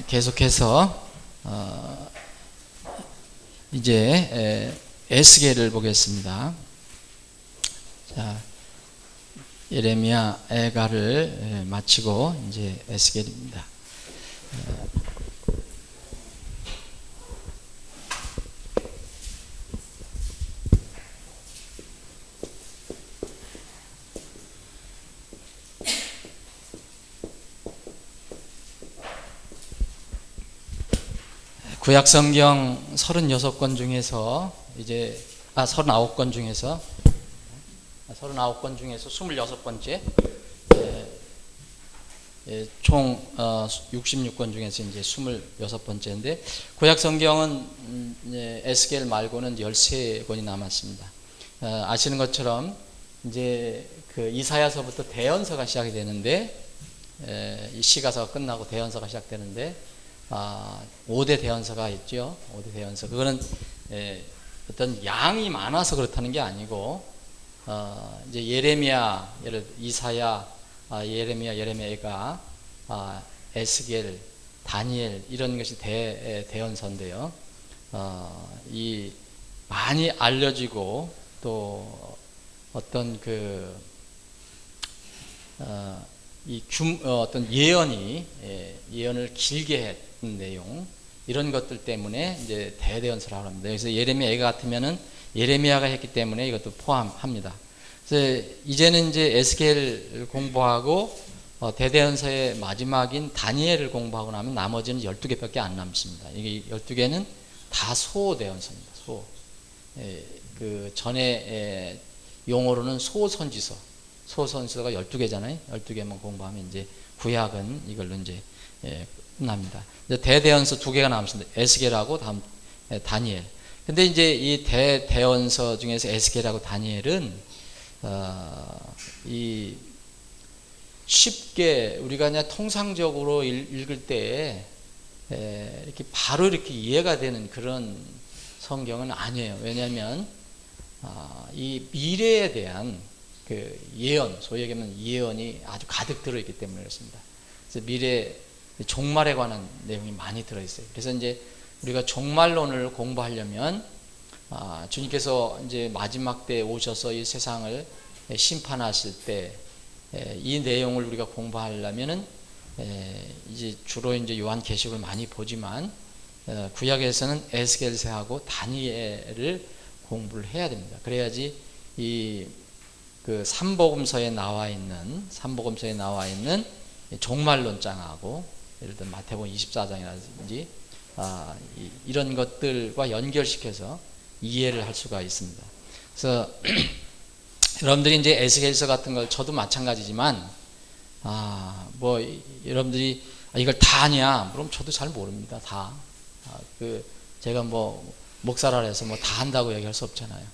계속해서 이제 에스겔을 보겠습니다. 자, 예레미야, 애가를 마치고 이제 에스겔입니다. 구약성경 36권 중에서 39권 중에서 26번째, 총 66권 중에서 이제 26번째인데, 구약성경은 에스겔 말고는 13권이 남았습니다. 아시는 것처럼 이제 그 이사야서부터 대언서가 시작이 되는데, 이 시가서가 끝나고 대언서가 시작되는데, 5대 대언서가 있죠. 5대 대언서. 그거는 어떤 양이 많아서 그렇다는 게 아니고, 이제 예레미야, 이사야, 예레미야가, 에스겔, 다니엘, 이런 것이 대언서인데요. 이 많이 알려지고 또 어떤 어떤 예언을 길게 했던 내용, 이런 것들 때문에 이제 대대언서라고 합니다. 그래서 예레미야 같으면은 예레미야가 했기 때문에 이것도 포함합니다. 그래서 이제는 이제 에스겔 공부하고 대대언서의 마지막인 다니엘을 공부하고 나면 나머지는 12개밖에 안 남습니다. 이게 12개는 다 소대언서입니다. 그 전에 용어로는 소선지서가 12개잖아요. 12개만 공부하면 이제 구약은 이걸로 이제 끝납니다. 대대언서 2개가 남습니다. 에스겔하고 다음 다니엘. 근데 이제 이 대대언서 중에서 에스겔하고 다니엘은 이 쉽게 우리가 그냥 통상적으로 읽을 때 이렇게 바로 이렇게 이해가 되는 그런 성경은 아니에요. 왜냐하면 이 미래에 대한 그 예언, 소위 얘기하면 예언이 아주 가득 들어있기 때문에 그렇습니다. 그래서 미래 종말에 관한 내용이 많이 들어있어요. 그래서 이제 우리가 종말론을 공부하려면 주님께서 이제 마지막 때 오셔서 이 세상을 심판하실 때 이 내용을 우리가 공부하려면은 이제 주로 이제 요한계시록을 많이 보지만 구약에서는 에스겔서하고 다니엘을 공부를 해야 됩니다. 그래야지 그 삼복음서에 나와 있는 종말론장하고, 예를 들어 마태복음 24장이라든지 이런 것들과 연결시켜서 이해를 할 수가 있습니다. 그래서 여러분들이 이제 에스겔서 같은 걸, 저도 마찬가지지만 여러분들이 이걸 다 아냐? 그럼 저도 잘 모릅니다. 다. 제가 목사라 해서 다 한다고 얘기할 수 없잖아요.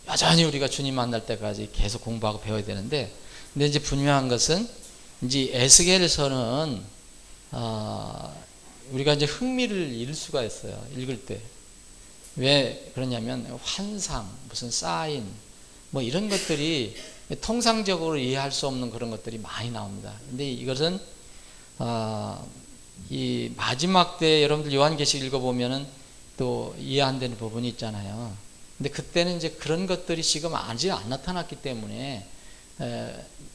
여전히 우리가 주님 만날 때까지 계속 공부하고 배워야 되는데, 근데 이제 분명한 것은 이제 에스겔서는 우리가 이제 흥미를 잃을 수가 있어요. 읽을 때. 왜 그러냐면 환상, 무슨 사인, 이런 것들이 통상적으로 이해할 수 없는 그런 것들이 많이 나옵니다. 근데 이것은 이 마지막 때 여러분들 요한계시록 읽어보면은 또 이해 안 되는 부분이 있잖아요. 근데 그때는 이제 그런 것들이 지금 아직 안 나타났기 때문에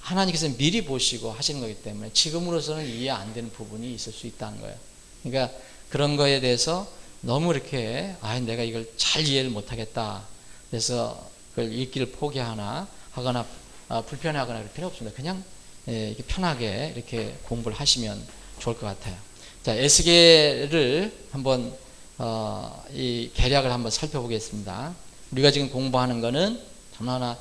하나님께서 미리 보시고 하시는 거기 때문에 지금으로서는 이해 안 되는 부분이 있을 수 있다는 거예요. 그러니까 그런 거에 대해서 너무 이렇게 내가 이걸 잘 이해를 못하겠다, 그래서 그걸 읽기를 포기하거나 불편해하거나 그럴 필요 없습니다. 그냥 이렇게 편하게 이렇게 공부를 하시면 좋을 것 같아요. 자, 에스겔을 한번 이 개략을 한번 살펴보겠습니다. 우리가 지금 공부하는 거는 하나하나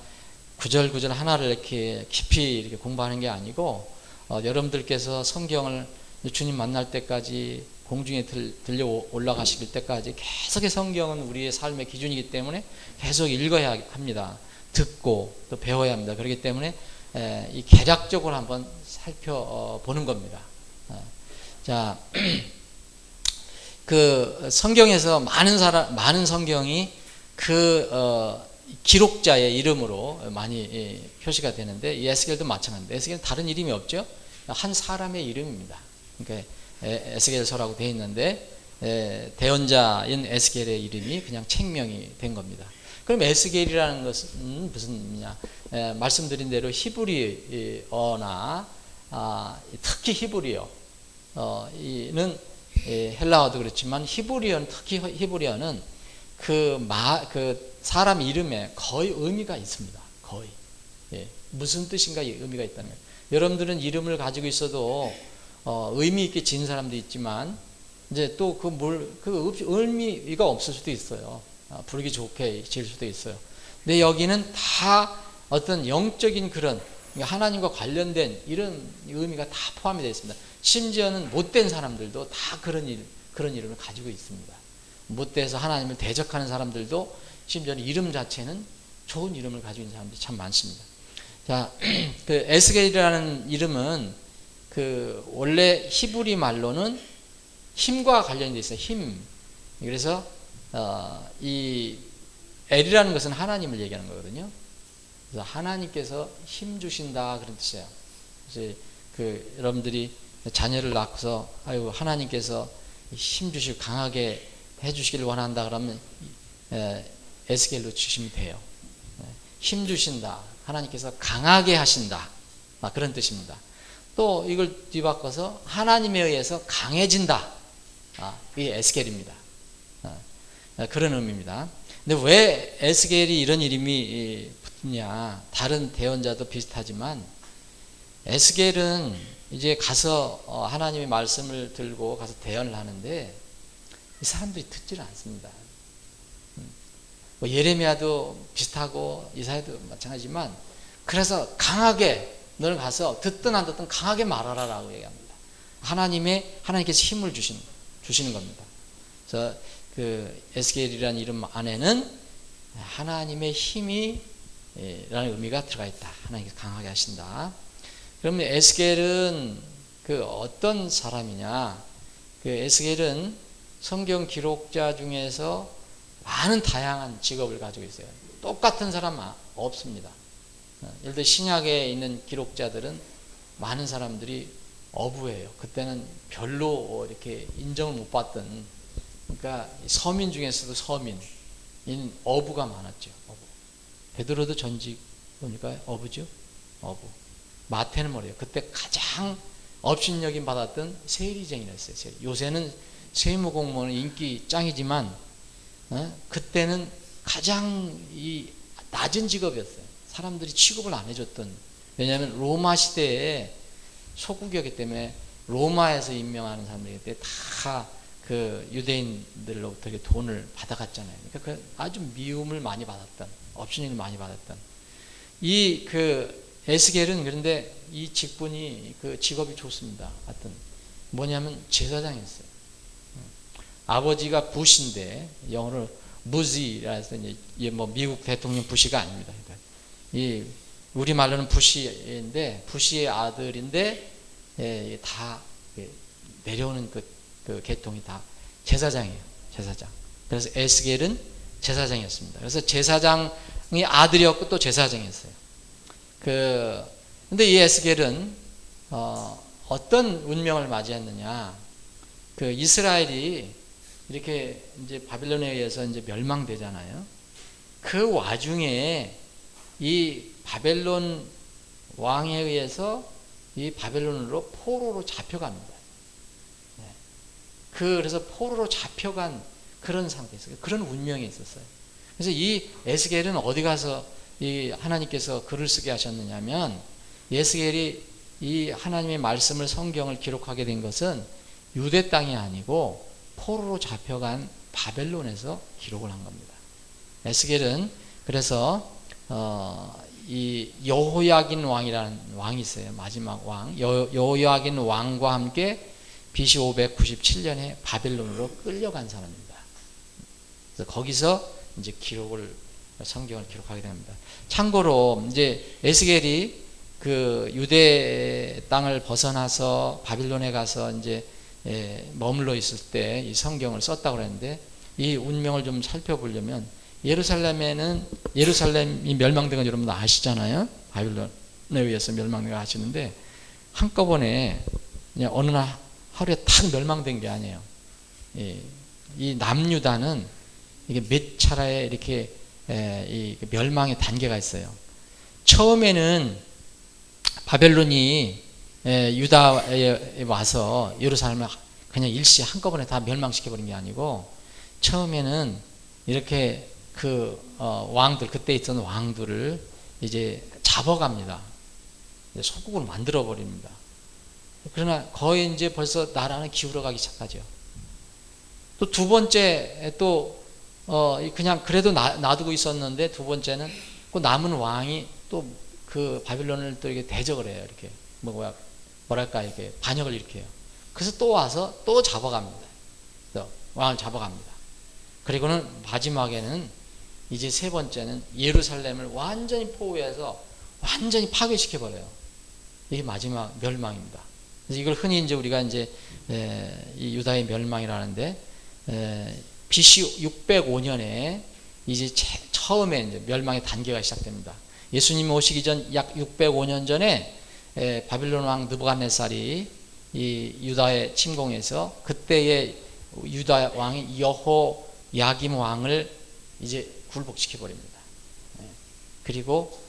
구절구절 하나를 이렇게 깊이 이렇게 공부하는 게 아니고, 여러분들께서 성경을 주님 만날 때까지, 공중에 들려 올라가실 때까지 계속의 성경은 우리의 삶의 기준이기 때문에 계속 읽어야 합니다. 듣고 또 배워야 합니다. 그렇기 때문에 이 개략적으로 한번 살펴보는 겁니다. 자, 그 성경에서 많은 성경이 기록자의 이름으로 많이 표시가 되는데, 이 에스겔도 마찬가지입니다. 에스겔은 다른 이름이 없죠. 한 사람의 이름입니다. 그러니까 에스겔서라고 되어 있는데 대언자인 에스겔의 이름이 그냥 책명이 된 겁니다. 그럼 에스겔이라는 것은 무슨 의미냐? 말씀드린 대로 히브리어나 특히 히브리어 이는 헬라어도 그렇지만 히브리어는 특히 히브리어는 그 사람 이름에 거의 의미가 있습니다. 거의 무슨 뜻인가 의미가 있다는 거예요. 여러분들은 이름을 가지고 있어도 의미 있게 지은 사람도 있지만 이제 또 그 의미가 없을 수도 있어요. 부르기 좋게 지을 수도 있어요. 근데 여기는 다 어떤 영적인 그런 하나님과 관련된 이런 의미가 다 포함이 되어 있습니다. 심지어는 못된 사람들도 다 그런 이름을 가지고 있습니다. 못돼서 하나님을 대적하는 사람들도 심지어는 이름 자체는 좋은 이름을 가지고 있는 사람들이 참 많습니다. 자, 그 에스겔이라는 이름은 그 원래 히브리 말로는 힘과 관련이 되어 있어요. 힘. 그래서 이 엘이라는 것은 하나님을 얘기하는 거거든요. 그래서 하나님께서 힘 주신다 그런 뜻이에요. 그래서 그 여러분들이 자녀를 낳고서 아유 하나님께서 힘 주시고 강하게 해주시기를 원한다 그러면 에스겔로 주시면 돼요. 힘 주신다. 하나님께서 강하게 하신다. 그런 뜻입니다. 또 이걸 뒤바꿔서 하나님에 의해서 강해진다. 이게 에스겔입니다. 그런 의미입니다. 근데 왜 에스겔이 이런 이름이 붙냐? 다른 대언자도 비슷하지만 에스겔은 이제 가서 하나님의 말씀을 들고 가서 대언을 하는데 이 사람들이 듣지를 않습니다. 뭐 예레미야도 비슷하고 이사야도 마찬가지지만 그래서 강하게 너는 가서 듣든 안 듣든 강하게 말하라라고 얘기합니다. 하나님께서 힘을 주시는 겁니다. 그래서 그 에스겔이라는 이름 안에는 하나님의 힘이 라는 의미가 들어가 있다. 하나님께서 강하게 하신다. 그러면 에스겔은 그 어떤 사람이냐? 그 에스겔은 성경 기록자 중에서 많은 다양한 직업을 가지고 있어요. 똑같은 사람 없습니다. 예를 들어 신약에 있는 기록자들은 많은 사람들이 어부예요. 그때는 별로 이렇게 인정을 못 받던, 그러니까 서민 중에서도 서민인 어부가 많았죠. 어부. 베드로도 전직 보니까 어부죠. 어부. 마태는 뭐래요? 그때 가장 업신여김 받았던 세리쟁이였어요. 요새는 세무공무원은 인기 짱이지만 그때는 가장 낮은 직업이었어요. 사람들이 취급을 안 해줬던. 왜냐하면 로마 시대에 소국이었기 때문에 로마에서 임명하는 사람들이기 때문에 다 그 유대인들로부터 돈을 받아갔잖아요. 그러니까 아주 미움을 많이 받았던, 업신여김을 많이 받았던 이 그 에스겔은 그런데 이 직분이 그 직업이 좋습니다. 하여튼 뭐냐면 제사장이었어요. 아버지가 부시인데 영어로 무지라 해서 이제 뭐 미국 대통령 부시가 아닙니다. 그러니까 이 우리 말로는 부시인데 부시의 아들인데 다 내려오는 그 계통이 다 제사장이에요. 제사장. 그래서 에스겔은 제사장이었습니다. 그래서 제사장이 아들이었고 또 제사장이었어요. 근데 이 에스겔은 어떤 운명을 맞이했느냐? 그 이스라엘이 이렇게 이제 바빌론에 의해서 이제 멸망되잖아요. 그 와중에 이 바벨론 왕에 의해서 이 바벨론으로 포로로 잡혀갑니다. 그래서 포로로 잡혀간 그런 상태였어요. 그런 운명이 있었어요. 그래서 이 에스겔은 어디 가서 이 하나님께서 글을 쓰게 하셨느냐면 에스겔이 이 하나님의 말씀을 성경을 기록하게 된 것은 유대 땅이 아니고 포로로 잡혀간 바벨론에서 기록을 한 겁니다. 에스겔은 그래서 이 여호야긴 왕이라는 왕이 있어요. 마지막 왕 여호야긴 왕과 함께 BC 597년에 바벨론으로 끌려간 사람입니다. 그래서 거기서 이제 성경을 기록하게 됩니다. 참고로 이제 에스겔이 그 유대 땅을 벗어나서 바빌론에 가서 이제 머물러 있을 때 이 성경을 썼다고 그랬는데 이 운명을 좀 살펴보려면 예루살렘이 멸망된 건 여러분 아시잖아요. 바빌론에 의해서 멸망된 거 아시는데 한꺼번에 그냥 어느 날 하루에 탁 멸망된 게 아니에요. 이 남유다는 이게 몇 차례 이렇게 이 멸망의 단계가 있어요. 처음에는 바벨론이 유다에 와서 예루살렘을 그냥 일시에 한꺼번에 다 멸망시켜버린 게 아니고, 처음에는 이렇게 그 왕들, 그때 있던 왕들을 이제 잡아갑니다. 소국으로 만들어 버립니다. 그러나 거의 이제 벌써 나라는 기울어가기 시작하죠. 또 두 번째 또 그냥 그래도 놔두고 있었는데, 두 번째는 그 남은 왕이 또 그 바빌론을 또 이렇게 대적을 해요. 이렇게 뭐랄까 이렇게 반역을 일으켜요. 그래서 또 와서 또 잡아갑니다. 또 왕을 잡아갑니다. 그리고는 마지막에는 이제 세 번째는 예루살렘을 완전히 포위해서 완전히 파괴시켜 버려요. 이게 마지막 멸망입니다. 그래서 이걸 흔히 이제 우리가 이제 이 유다의 멸망이라는데, BC 605년에 이제 처음에 이제 멸망의 단계가 시작됩니다. 예수님 오시기 전 약 605년 전에 바빌론 왕 느부갓네살이 이 유다에 침공해서, 그때의 유다 왕이 여호야김 왕을 이제 굴복시켜 버립니다. 그리고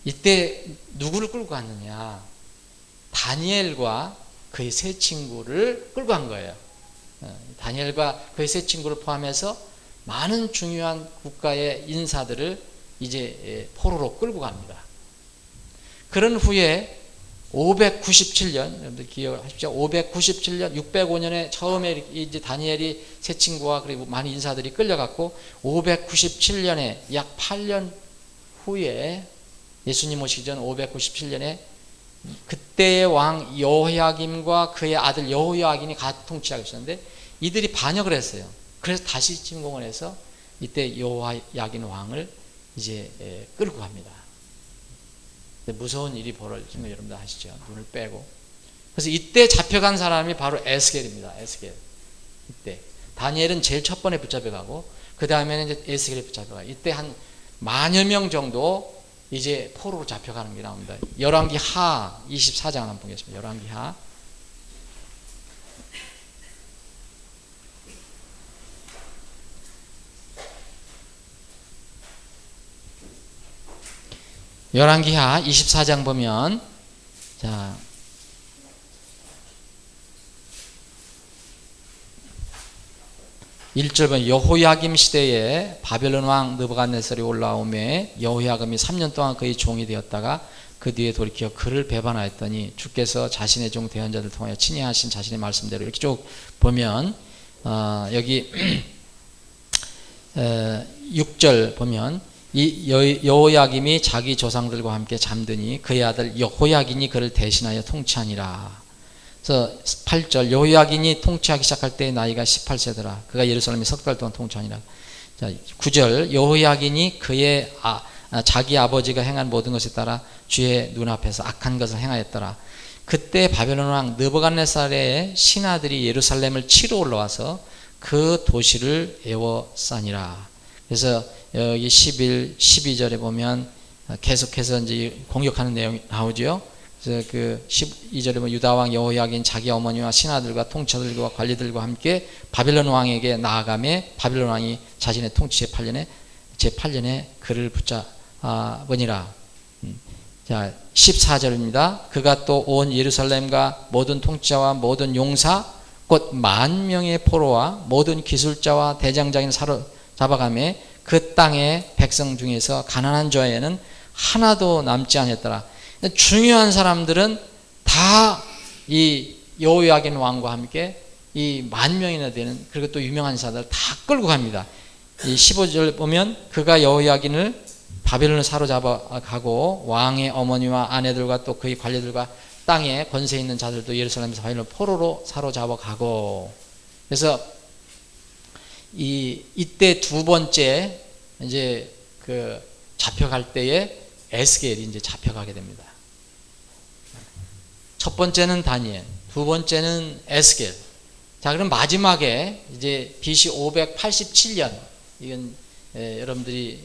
이때 누구를 끌고 갔느냐? 다니엘과 그의 세 친구를 끌고 간 거예요. 다니엘과 그의 세 친구를 포함해서 많은 중요한 국가의 인사들을 이제 포로로 끌고 갑니다. 그런 후에 597년, 여러분들 기억하십시오. 597년, 605년에 처음에 이제 다니엘이 세 친구와 그리고 많은 인사들이 끌려갔고, 597년에 약 8년 후에 예수님 오시기 전 597년에 그때의 왕 여호야김과 그의 아들 여호야긴이 같이 통치하고 있었는데, 이들이 반역을 했어요. 그래서 다시 침공을 해서 이때 여호야긴 왕을 이제 끌고 갑니다. 무서운 일이 벌어진 거 여러분들 아시죠? 눈을 빼고. 그래서 이때 잡혀간 사람이 바로 에스겔입니다. 에스겔. 이때 다니엘은 제일 첫 번에 붙잡혀가고, 그 다음에는 이제 에스겔이 붙잡혀가요. 이때 한 10,000여 명 정도 이제 포로로 잡혀가는 게 나옵니다. 열왕기 하 24장 한번 보겠습니다. 열왕기 하. 열왕기하 24장 보면, 자, 1절 보면, 여호야김 시대에 바벨론 왕 느부갓네살이 올라오매 여호야김이 3년 동안 그의 종이 되었다가 그 뒤에 돌이켜 그를 배반하였더니 주께서 자신의 종 대언자들 통하여 친히 하신 자신의 말씀대로, 이렇게 쭉 보면 여기 6절 보면, 이 여호야김이 자기 조상들과 함께 잠드니 그의 아들 여호야긴이 그를 대신하여 통치하니라. 그래서 8절, 여호야긴이 통치하기 시작할 때 나이가 18세더라. 그가 예루살렘에 석 달 동안 통치하니라. 자, 9절, 여호야긴이 그의 자기 아버지가 행한 모든 것에 따라 주의 눈앞에서 악한 것을 행하였더라. 그때 바벨론 왕 느부갓네살의 신하들이 예루살렘을 치러 올라와서 그 도시를 에워싸니라. 그래서 여기 11, 12절에 보면 계속해서 이제 공격하는 내용이 나오죠. 그래서 그 12절에 보면 유다 왕 여호야긴 자기 어머니와 신하들과 통치자들과 관리들과 함께 바벨론 왕에게 나아가매 바벨론 왕이 자신의 통치 제8년에 그를 붙잡으니라. 자, 14절입니다. 그가 또 온 예루살렘과 모든 통치자와 모든 용사 곧 10,000명의 포로와 모든 기술자와 대장장이를 사로잡아가매 그 땅의 백성 중에서 가난한 자에는 하나도 남지 않았더라. 중요한 사람들은 다 이 여호야긴 왕과 함께 이 10,000명이나 되는, 그리고 또 유명한 사들 다 끌고 갑니다. 이 15절 보면 그가 여호야긴을 바벨론을 사로잡아 가고 왕의 어머니와 아내들과 또 그의 관리들과 땅에 권세 있는 자들도 예루살렘에서 바벨론 포로로 사로잡아 가고. 그래서 이때 두 번째 이제 그 잡혀갈 때에 에스겔이 이제 잡혀가게 됩니다. 첫 번째는 다니엘, 두 번째는 에스겔. 자, 그럼 마지막에 이제 BC 587년, 이건 여러분들이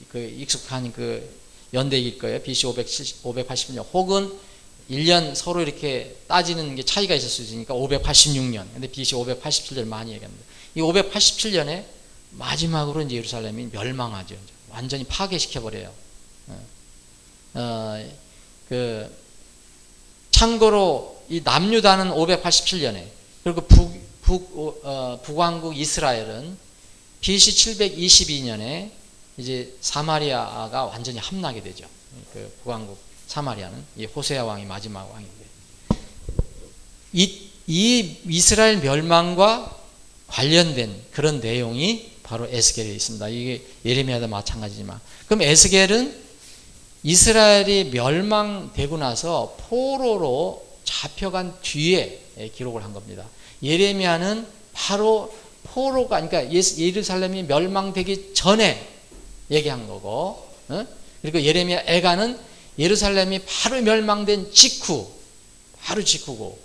그 익숙한 그 연대일 거예요. BC 580년 혹은 1년 서로 이렇게 따지는 게 차이가 있을 수 있으니까 586년. 근데 BC 587년 많이 얘기합니다. 이 587년에 마지막으로 이제 예루살렘이 멸망하죠. 완전히 파괴시켜버려요. 참고로 이 남유다는 587년에, 그리고 북왕국 이스라엘은 BC 722년에 이제 사마리아가 완전히 함락이 되죠. 그 북왕국 사마리아는 이 호세아 왕이 마지막 왕인데, 이 이스라엘 멸망과 관련된 그런 내용이 바로 에스겔에 있습니다. 이게 예레미야도 마찬가지지만, 그럼 에스겔은 이스라엘이 멸망되고 나서 포로로 잡혀간 뒤에 기록을 한 겁니다. 예레미야는 바로 포로가, 그러니까 예루살렘이 멸망되기 전에 얘기한 거고, 그리고 예레미야 애가는 예루살렘이 바로 멸망된 바로 직후고,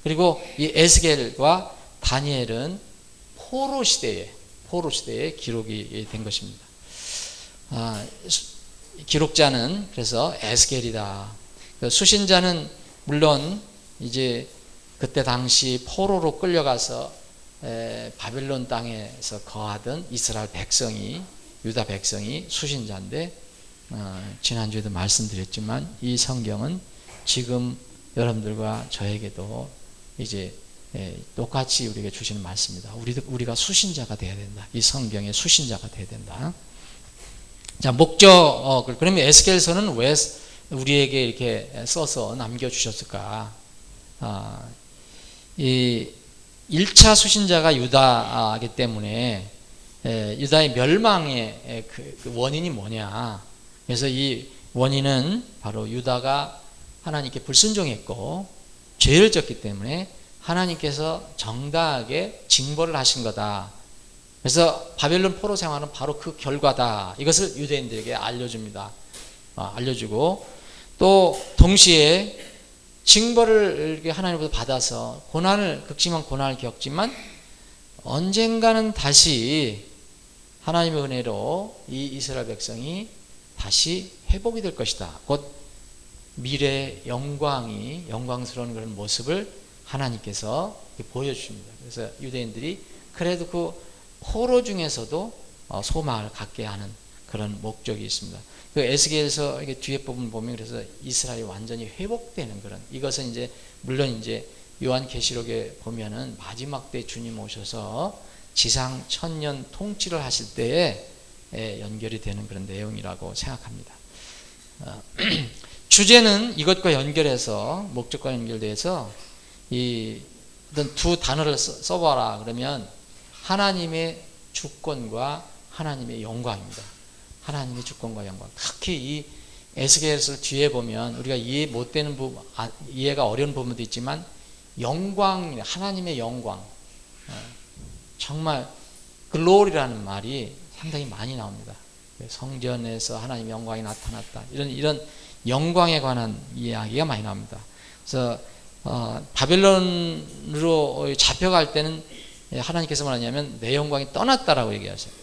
그리고 이 에스겔과 다니엘은 포로 시대에 기록이 된 것입니다. 기록자는 그래서 에스겔이다. 수신자는 물론 이제 그때 당시 포로로 끌려가서 바벨론 땅에서 거하던 이스라엘 백성이, 유다 백성이 수신자인데, 지난주에도 말씀드렸지만 이 성경은 지금 여러분들과 저에게도 이제 똑같이 우리에게 주시는 말씀입니다. 우리가 수신자가 되어야 된다. 이 성경의 수신자가 되어야 된다. 자, 목적, 그러면 에스겔서는 왜 우리에게 이렇게 써서 남겨주셨을까? 이 1차 수신자가 유다이기 때문에 유다의 멸망의 그 원인이 뭐냐? 그래서 이 원인은 바로 유다가 하나님께 불순종했고 죄를 졌기 때문에 하나님께서 정당하게 징벌을 하신 거다. 그래서 바벨론 포로 생활은 바로 그 결과다. 이것을 유대인들에게 알려줍니다. 알려주고, 또 동시에 징벌을 하나님으로부터 받아서 극심한 고난을 겪지만 언젠가는 다시 하나님의 은혜로 이 이스라엘 백성이 다시 회복이 될 것이다. 곧 미래의 영광스러운 그런 모습을 하나님께서 보여주십니다. 그래서 유대인들이 그래도 그 포로 중에서도 소망을 갖게 하는 그런 목적이 있습니다. 그 에스겔서 뒤에 부분 보면 그래서 이스라엘이 완전히 회복되는 그런, 이것은 이제 물론 이제 요한계시록에 보면은 마지막 때 주님 오셔서 지상 1000년 통치를 하실 때에 연결이 되는 그런 내용이라고 생각합니다. 주제는 이것과 연결해서, 목적과 연결돼서 이 어떤 두 단어를 써봐라 그러면 하나님의 주권과 하나님의 영광입니다. 하나님의 주권과 영광. 특히 이 에스겔서 뒤에 보면 우리가 이해 못되는 부분, 이해가 어려운 부분도 있지만 영광, 하나님의 영광, 정말 글로리라는 말이 상당히 많이 나옵니다. 성전에서 하나님의 영광이 나타났다. 이런 영광에 관한 이야기가 많이 나옵니다. 그래서 바벨론으로 잡혀갈 때는 하나님께서 뭐냐면 내 영광이 떠났다라고 얘기하세요.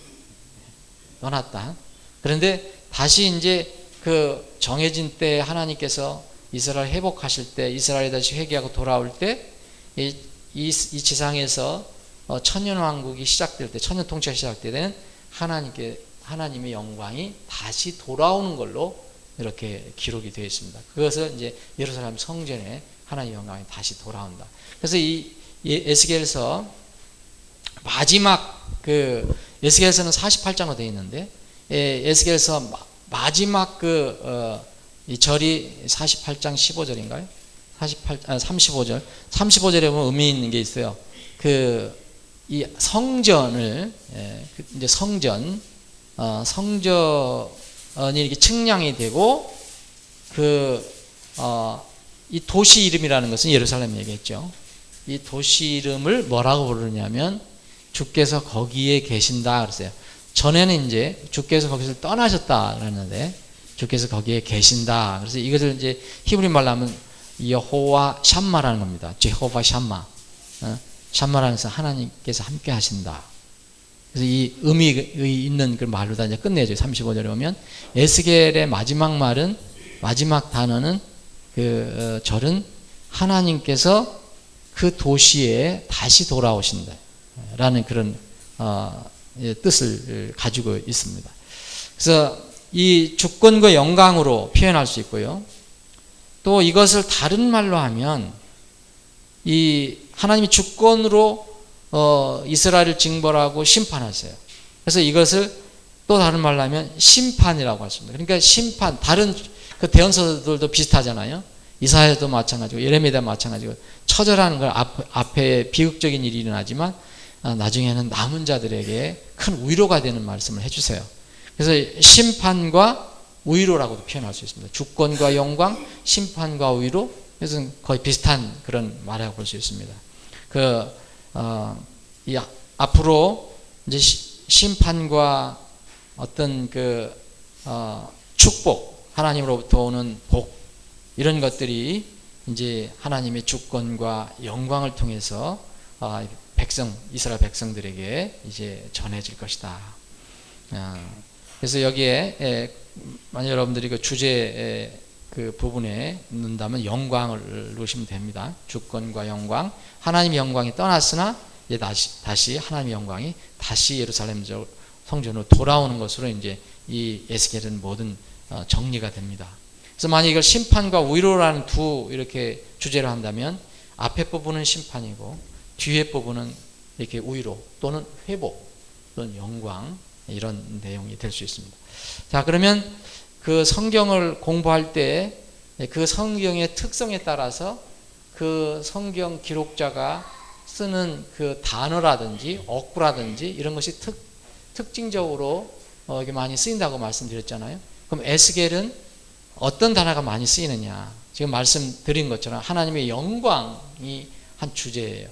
떠났다. 그런데 다시 이제 그 정해진 때 하나님께서 이스라엘 회복하실 때, 이스라엘이 다시 회개하고 돌아올 때, 이 지상에서 천년 왕국이 시작될 때, 천년 통치가 시작될 때는 하나님의 영광이 다시 돌아오는 걸로 이렇게 기록이 되어 있습니다. 그것을 이제 예루살렘 성전에 하나님의 영광이 다시 돌아온다. 그래서 이 에스겔서 마지막 에스겔서는 48장으로 되어 있는데, 에스겔서 마지막 이 절이 48장 15절인가요? 35절. 35절에 보면 의미 있는 게 있어요. 이 성전을, 이제 성전이 이렇게 측량이 되고, 이 도시 이름이라는 것은 예루살렘 얘기했죠. 이 도시 이름을 뭐라고 부르냐면 주께서 거기에 계신다 그랬어요. 전에는 이제 주께서 거기서 떠나셨다 그랬는데 주께서 거기에 계신다. 그래서 이것을 이제 히브리 말로 하면 여호와 샴마라는 겁니다. 제호바 샴마. 샴마라는 것은 하나님께서 함께 하신다. 그래서 이 의미 있는 그 말로 다 이제 끝내죠. 35절에 보면 에스겔의 마지막 단어는 그 절은 하나님께서 그 도시에 다시 돌아오신다라는 그런 뜻을 가지고 있습니다. 그래서 이 주권과 영광으로 표현할 수 있고요. 또 이것을 다른 말로 하면 이 하나님이 주권으로 이스라엘을 징벌하고 심판하세요. 그래서 이것을 또 다른 말로 하면 심판이라고 하십니다. 그러니까 심판, 다른 그 대언서들도 비슷하잖아요. 이사야도 마찬가지고 예레미야도 마찬가지고 처절한 걸 앞에 비극적인 일이 일어나지만 나중에는 남은 자들에게 큰 위로가 되는 말씀을 해주세요. 그래서 심판과 위로라고도 표현할 수 있습니다. 주권과 영광, 심판과 위로. 그래서 거의 비슷한 그런 말이라고 볼 수 있습니다. 앞으로 이제 심판과 어떤 축복, 하나님으로부터 오는 복, 이런 것들이 이제 하나님의 주권과 영광을 통해서 이스라엘 백성들에게 이제 전해질 것이다. 그래서 여기에 만약 여러분들이 그 주제 그 부분에 넣는다면 영광을 넣으시면 됩니다. 주권과 영광, 하나님의 영광이 떠났으나 이제 다시 하나님의 영광이 다시 예루살렘 성전으로 돌아오는 것으로 이제 이 에스겔은 모든 정리가 됩니다. 그래서 만약 이걸 심판과 위로라는 두 이렇게 주제로 한다면 앞에 부분은 심판이고 뒤에 부분은 이렇게 위로 또는 회복 또는 영광, 이런 내용이 될 수 있습니다. 자, 그러면 그 성경을 공부할 때 그 성경의 특성에 따라서 그 성경 기록자가 쓰는 그 단어라든지 어구라든지 이런 것이 특징적으로 이게 많이 쓰인다고 말씀드렸잖아요. 그럼 에스겔은 어떤 단어가 많이 쓰이느냐? 지금 말씀드린 것처럼 하나님의 영광이 한 주제예요.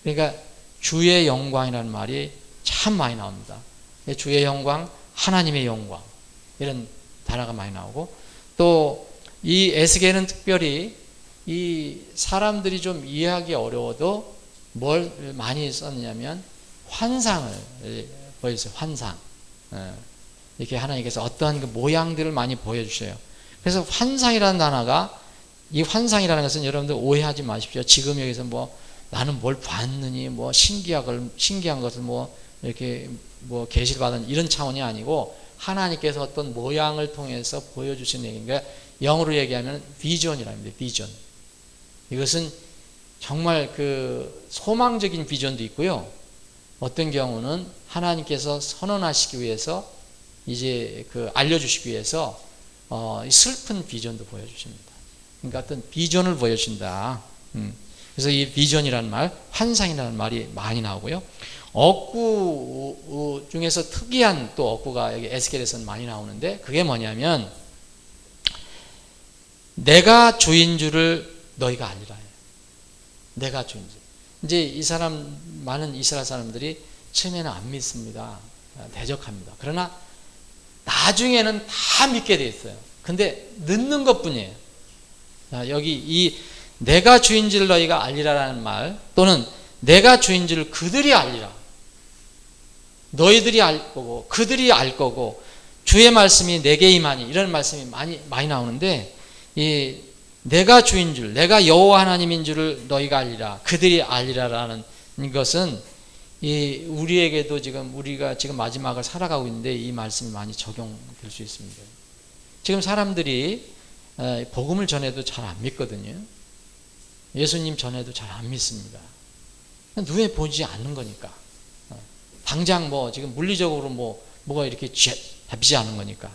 그러니까 주의 영광이라는 말이 참 많이 나옵니다. 주의 영광, 하나님의 영광, 이런 단어가 많이 나오고, 또 이 에스겔은 특별히 이 사람들이 좀 이해하기 어려워도 뭘 많이 썼냐면 환상을 보여주세요. 환상. 이렇게 하나님께서 어떠한 그 모양들을 많이 보여주셔요. 그래서 환상이라는 단어가, 이 환상이라는 것은 여러분들 오해하지 마십시오. 지금 여기서 뭐 나는 뭘 봤느니 뭐 신기한 것을 뭐 이렇게 뭐 계시를 받은 이런 차원이 아니고 하나님께서 어떤 모양을 통해서 보여주신 얘기인가, 영어로 얘기하면 비전이라는 겁니다. 비전. 이것은 정말 그 소망적인 비전도 있고요. 어떤 경우는 하나님께서 선언하시기 위해서 이제 그 알려주시기 위해서 슬픈 비전도 보여주십니다. 그러니까 어떤 비전을 보여준다. 그래서 이 비전이라는 말, 환상이라는 말이 많이 나오고요. 어구 중에서 특이한 또 어구가 여기 에스겔에서는 많이 나오는데, 그게 뭐냐면 내가 주인 줄을 너희가 알리라. 내가 주인 줄. 이제 많은 이스라엘 사람들이 처음에는 안 믿습니다. 대적합니다. 그러나 나중에는 다 믿게 돼 있어요. 근데 늦는 것 뿐이에요. 여기 이 내가 주인 줄 너희가 알리라라는 말, 또는 내가 주인 줄 그들이 알리라. 너희들이 알 거고 그들이 알 거고 주의 말씀이 내게 임하니, 이런 말씀이 많이 나오는데, 이 내가 주인 줄, 내가 여호와 하나님인 줄을 너희가 알리라, 그들이 알리라라는 것은 이 우리에게도 우리가 지금 마지막을 살아가고 있는데 이 말씀이 많이 적용될 수 있습니다. 지금 사람들이 복음을 전해도 잘 안 믿거든요. 예수님 전해도 잘 안 믿습니다. 눈에 보이지 않는 거니까. 당장 지금 물리적으로 뭐가 이렇게 잡히지 않은 거니까.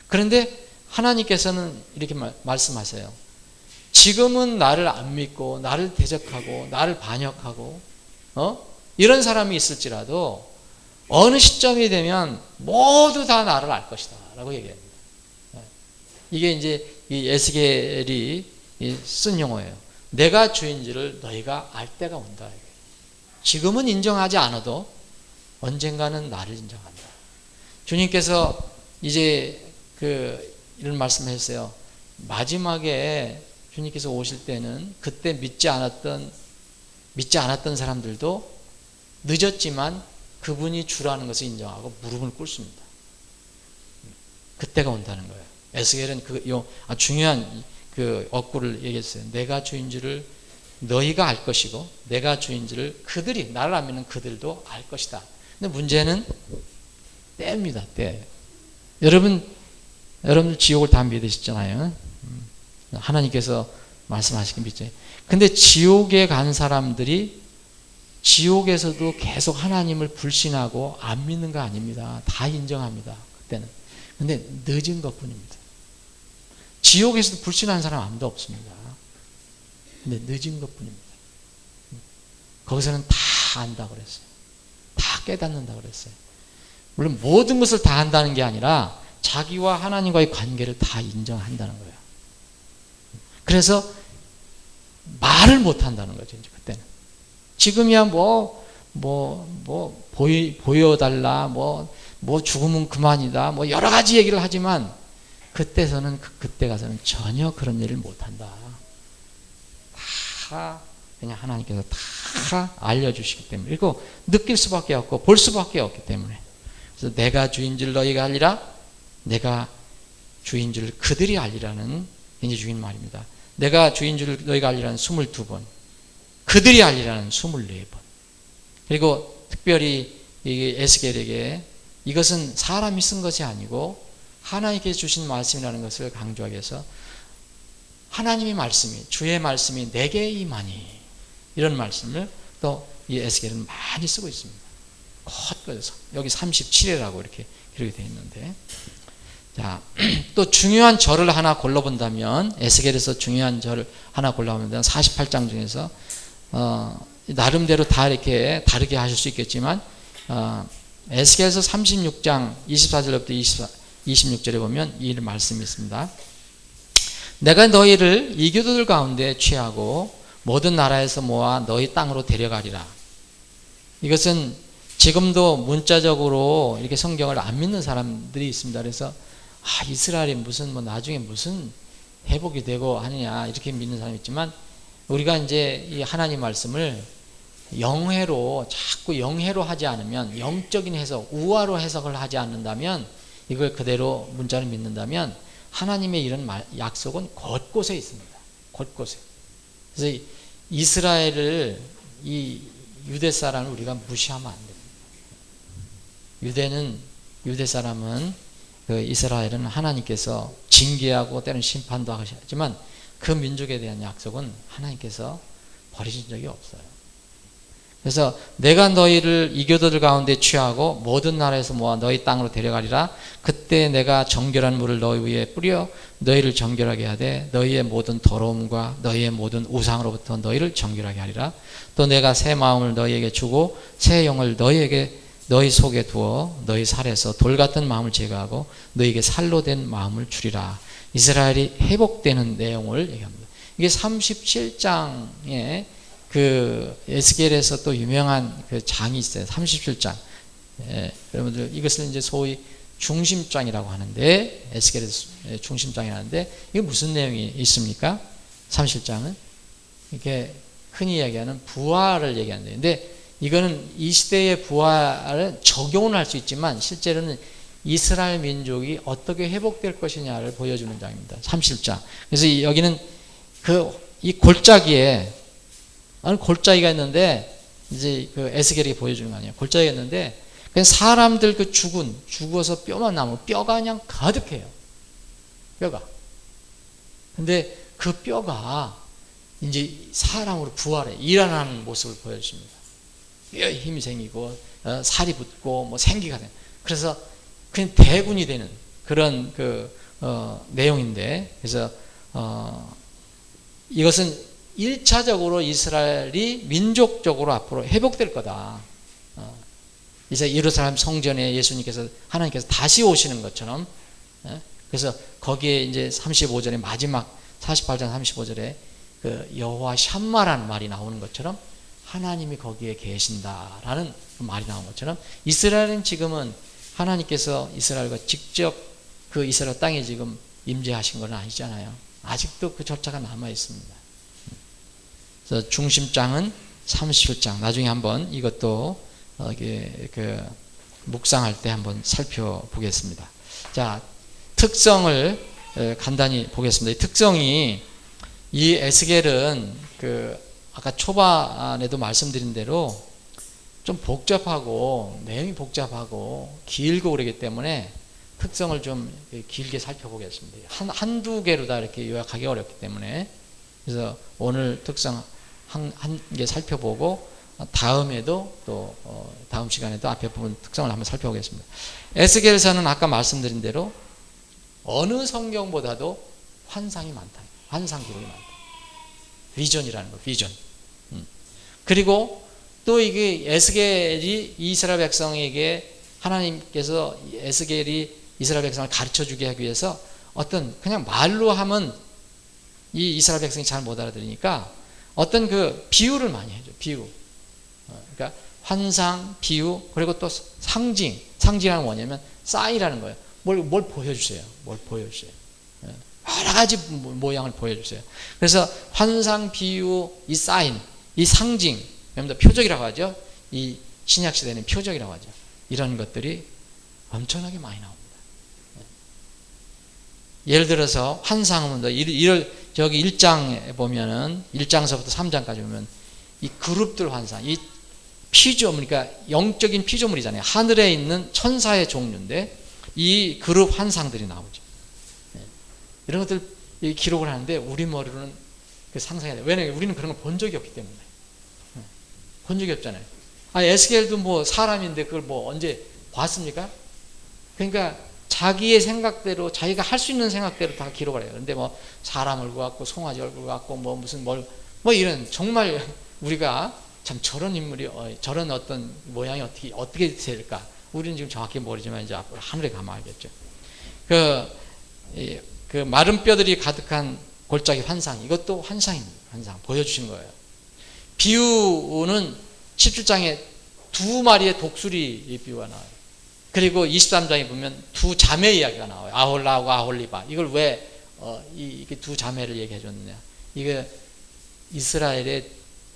그런데 하나님께서는 이렇게 말씀하세요. 지금은 나를 안 믿고 나를 대적하고 나를 반역하고 이런 사람이 있을지라도 어느 시점이 되면 모두 다 나를 알 것이다 라고 얘기합니다. 이게 이제 이 에스겔이 쓴 용어예요. 내가 주인지를 너희가 알 때가 온다. 지금은 인정하지 않아도 언젠가는 나를 인정한다. 주님께서 이제 이런 말씀을 했어요. 마지막에 주님께서 오실 때는 그때 믿지 않았던 사람들도 늦었지만 그분이 주라는 것을 인정하고 무릎을 꿇습니다. 그때가 온다는 거예요. 에스겔은 중요한 그 어구를 얘기했어요. 내가 주인지를 너희가 알 것이고 내가 주인지를 그들이 나를 안 믿는 그들도 알 것이다. 근데 문제는 때입니다. 때. 여러분 지옥을 다 믿으시잖아요. 하나님께서 말씀하시긴 믿죠. 근데 지옥에 간 사람들이 지옥에서도 계속 하나님을 불신하고 안 믿는 거 아닙니다. 다 인정합니다. 그때는. 근데 늦은 것뿐입니다. 지옥에서도 불신하는 사람 아무도 없습니다. 근데 늦은 것뿐입니다. 거기서는 다 안다고 그랬어요. 다 깨닫는다고 그랬어요. 물론 모든 것을 다 한다는 게 아니라 자기와 하나님과의 관계를 다 인정한다는 거예요. 그래서 말을 못 한다는 거죠. 이제 그때는. 지금이야 보여달라, 죽으면 그만이다, 여러 가지 얘기를 하지만 그때 가서는 전혀 그런 일을 못 한다. 다 그냥 하나님께서 다 알려주시기 때문에. 그리고 느낄 수밖에 없고 볼 수밖에 없기 때문에. 그래서 내가 주인 줄 너희가 알리라, 내가 주인 줄 그들이 알리라는 이제 주인 말입니다. 내가 주인 줄 너희가 알리라는 22번, 그들이 알리라는 24번. 그리고 특별히 에스겔에게 이것은 사람이 쓴 것이 아니고 하나님께서 주신 말씀이라는 것을 강조하기 위해서 하나님의 말씀이, 주의 말씀이 내게 임하니, 이런 말씀을 또 이 에스겔은 많이 쓰고 있습니다. 곳곳에서. 여기 37회라고 이렇게 기록이 되어 있는데, 자, 또 중요한 절을 하나 골라본다면, 에스겔에서 중요한 절을 하나 골라보면 48장 중에서 나름대로 다 이렇게 다르게 하실 수 있겠지만, 에스겔에서 36장 24절부터 26절에 보면 이 말씀이 있습니다. 내가 너희를 이교도들 가운데 취하고 모든 나라에서 모아 너희 땅으로 데려가리라. 이것은 지금도 문자적으로 이렇게 성경을 안 믿는 사람들이 있습니다. 그래서 이스라엘이 무슨 나중에 무슨 회복이 되고 하느냐 이렇게 믿는 사람이 있지만, 우리가 이제 이 하나님 말씀을 자꾸 영해로 하지 않으면, 영적인 해석, 우화로 해석을 하지 않는다면, 이걸 그대로 문자를 믿는다면 하나님의 이런 약속은 곳곳에 있습니다. 곳곳에. 그래서 이스라엘을, 이 유대 사람을 우리가 무시하면 안 됩니다. 유대 사람은, 그 이스라엘은 하나님께서 징계하고 때로는 심판도 하시지만 그 민족에 대한 약속은 하나님께서 버리신 적이 없어요. 그래서 내가 너희를 이교도들 가운데 취하고 모든 나라에서 모아 너희 땅으로 데려가리라. 그때 내가 정결한 물을 너희 위에 뿌려 너희를 정결하게 하되 너희의 모든 더러움과 너희의 모든 우상으로부터 너희를 정결하게 하리라. 또 내가 새 마음을 너희에게 주고 새 영을 너희 속에 두어 너희 살에서 돌 같은 마음을 제거하고 너희에게 살로 된 마음을 주리라. 이스라엘이 회복되는 내용을 얘기합니다. 이게 37장에 그 에스겔에서 또 유명한 그 장이 있어요. 37장. 여러분들 이것을 이제 소위 중심장이라고 하는데, 에스겔에서 중심장이라는데, 이게 무슨 내용이 있습니까? 37장은 이렇게 흔히 얘기하는 부활을 얘기하는데, 근데 이거는 이 시대의 부활을 적용을 할 수 있지만 실제로는 이스라엘 민족이 어떻게 회복될 것이냐를 보여주는 장입니다. 37장. 그래서 여기는 이 골짜기에 골짜기가 있는데, 이제 그 에스겔이 보여주는 거 아니에요. 골짜기가 있는데, 그냥 사람들 죽어서 뼈만 남고 뼈가 그냥 가득해요. 뼈가. 근데 그 뼈가 이제 사람으로 부활해 일어나는 모습을 보여줍니다. 뼈에 힘이 생기고, 살이 붙고, 생기가 돼. 그래서 그냥 대군이 되는 그런 내용인데, 그래서, 이것은 1차적으로 이스라엘이 민족적으로 앞으로 회복될 거다. 이제 예루살렘 성전에 예수님께서, 하나님께서 다시 오시는 것처럼. 그래서 거기에 이제 35절에 마지막 48장 35절에 그 여호와 샴마라는 말이 나오는 것처럼 하나님이 거기에 계신다라는 말이 나온 것처럼, 이스라엘은 지금은 하나님께서 이스라엘과 직접 그 이스라엘 땅에 지금 임재하신 건 아니잖아요. 아직도 그 절차가 남아 있습니다. 그래서 중심장은 37장. 나중에 한번 이것도 묵상할 때 한번 살펴보겠습니다. 자, 특성을 간단히 보겠습니다. 이 특성이 이 에스겔은 아까 초반에도 말씀드린 대로 좀 복잡하고 내용이 복잡하고 길고 그러기 때문에 특성을 좀 길게 살펴보겠습니다. 한두 개로 다 이렇게 요약하기 어렵기 때문에 그래서 오늘 특성 한 개 살펴보고 다음에도 또 다음 시간에도 앞에 부분 특성을 한번 살펴보겠습니다. 에스겔서는 아까 말씀드린 대로 어느 성경보다도 환상이 많다. 환상 기록이 많다. 비전이라는 거, 비전. 그리고 또 이게 에스겔이 이스라엘 백성에게 하나님께서 에스겔이 이스라엘 백성을 가르쳐 주게 하기 위해서 어떤 그냥 말로 하면 이 이스라엘 백성이 잘 못 알아들으니까 어떤 비유를 많이 해줘. 비유. 그러니까 환상, 비유, 그리고 또 상징. 상징이라는 건 뭐냐면 사인이라는 거예요. 뭘 보여주세요. 뭘 보여주세요. 여러 가지 모양을 보여주세요. 그래서 환상, 비유, 이 사인, 이 상징, 표적이라고 하죠. 이 신약 시대는 표적이라고 하죠. 이런 것들이 엄청나게 많이 나옵니다. 예를 들어서 환상은 저기 1장에 보면은 1장서부터 3장까지 보면 이 그룹들 환상, 이 피조물, 그러니까 영적인 피조물이잖아요. 하늘에 있는 천사의 종류인데 이 그룹 환상들이 나오죠. 이런 것들 기록을 하는데 우리 머리로는 상상해야 돼요. 왜냐하면 우리는 그런 걸 본 적이 없기 때문에. 본 적이 없잖아요. 에스겔도 뭐 사람인데 그걸 뭐 언제 봤습니까? 그러니까 자기의 생각대로 자기가 할 수 있는 생각대로 다 기록을 해요. 근데 뭐 사람 얼굴 같고 송아지 얼굴 같고 뭐 무슨 뭐 이런 정말 우리가 참 저런 인물이 저런 어떤 모양이 어떻게 될까? 우리는 지금 정확히 모르지만 이제 앞으로 하늘에 가면 알겠죠. 그 마른 뼈들이 가득한 골짜기 환상, 이것도 환상입니다. 환상 보여주신 거예요. 비유는 17장에 두 마리의 독수리 비유가 나와요. 그리고 23장에 보면 두 자매 이야기가 나와요. 아홀라하고 아홀리바. 이걸 왜 이게 두 자매를 얘기해 줬느냐? 이게 이스라엘의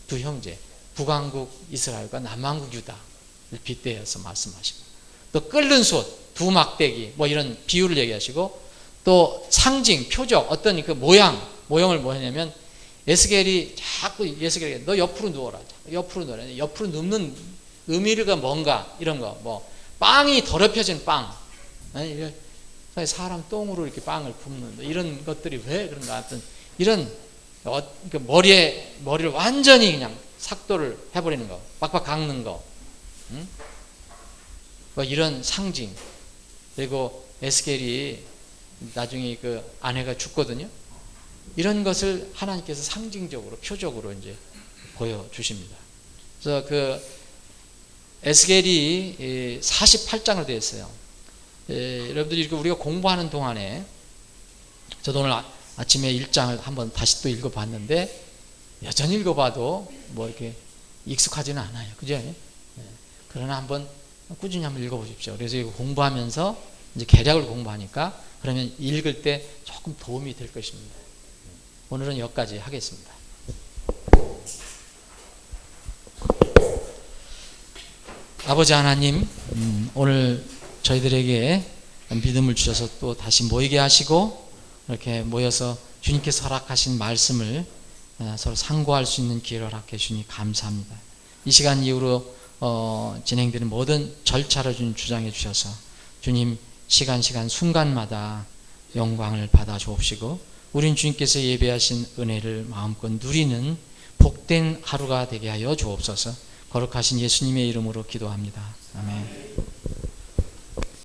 두 형제, 북왕국 이스라엘과 남왕국 유다를 빗대어서 말씀하시고, 또 끓는 솥, 두 막대기, 뭐 이런 비유를 얘기하시고, 또 상징, 표적, 어떤 모형을 뭐 했냐면, 에스겔이 자꾸 에스겔에게 너 옆으로 누워라. 옆으로 누워라. 옆으로 눕는 의미가 뭔가, 이런 거, 뭐, 빵이 더럽혀진 빵. 사람 똥으로 이렇게 빵을 굽는, 이런 것들이 왜 그런가 하여튼, 이런, 머리를 완전히 그냥 삭도를 해버리는 거, 빡빡 깎는 거, 뭐 이런 상징. 그리고 에스겔이 나중에 아내가 죽거든요. 이런 것을 하나님께서 상징적으로, 표적으로 이제 보여주십니다. 그래서 에스겔이 48장으로 되어 있어요. 여러분들이 우리가 공부하는 동안에 저도 오늘 아침에 1장을 한번 다시 또 읽어봤는데 여전히 읽어봐도 뭐 이렇게 익숙하지는 않아요. 그죠? 그러나 한번 꾸준히 한번 읽어보십시오. 그래서 이거 공부하면서 이제 개략을 공부하니까 그러면 읽을 때 조금 도움이 될 것입니다. 오늘은 여기까지 하겠습니다. 아버지 하나님, 오늘 저희들에게 믿음을 주셔서 또 다시 모이게 하시고 이렇게 모여서 주님께서 허락하신 말씀을 서로 상고할 수 있는 기회를 허락해 주니 감사합니다. 이 시간 이후로 진행되는 모든 절차를 주님 주장해 주셔서 주님 시간 순간마다 영광을 받아 주옵시고 우린 주님께서 예배하신 은혜를 마음껏 누리는 복된 하루가 되게 하여 주옵소서. 거룩하신 예수님의 이름으로 기도합니다. 아멘.